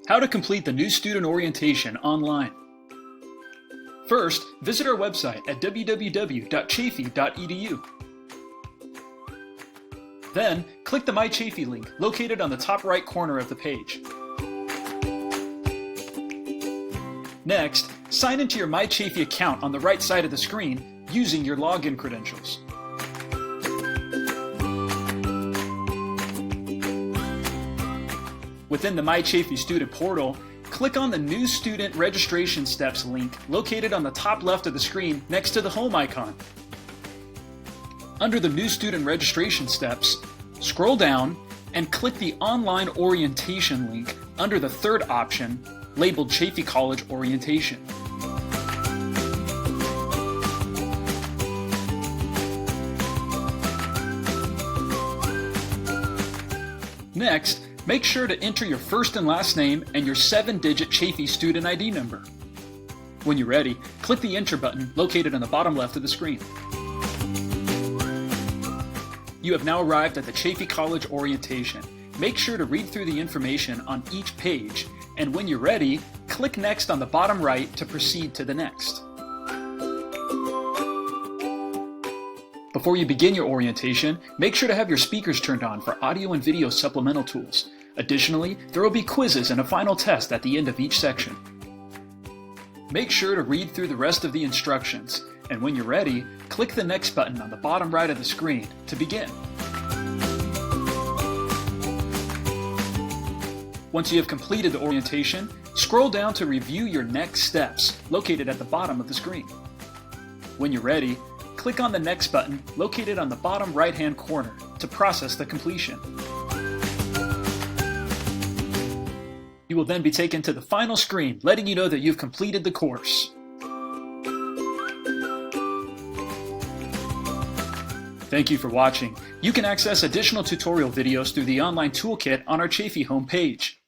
How to complete the new student orientation online. First, visit our website at www.chaffey.edu. Then, click the My Chaffey link located on the top right corner of the page. Next, sign into your My Chaffey account on the right side of the screen using your login credentials. Within the My Chaffey student portal, click on the New Student Registration Steps link located on the top left of the screen next to the Home icon. Under the New Student Registration Steps, scroll down and click the Online Orientation link under the third option, labeled Chaffey College Orientation. Next, make sure to enter your first and last name and your 7-digit Chaffey student ID number. When you're ready, click the Enter button located on the bottom left of the screen. You have now arrived at the Chaffey College orientation. Make sure to read through the information on each page, and when you're ready, click Next on the bottom right to proceed to the next. Before you begin your orientation, make sure to have your speakers turned on for audio and video supplemental tools. Additionally, there will be quizzes and a final test at the end of each section. Make sure to read through the rest of the instructions, and when you're ready, click the Next button on the bottom right of the screen to begin. Once you have completed the orientation, scroll down to review your next steps, located at the bottom of the screen. When you're ready, click on the Next button located on the bottom right-hand corner to process the completion. You will then be taken to the final screen, letting you know that you've completed the course. Thank you for watching. You can access additional tutorial videos through the online toolkit on our Chaffey homepage.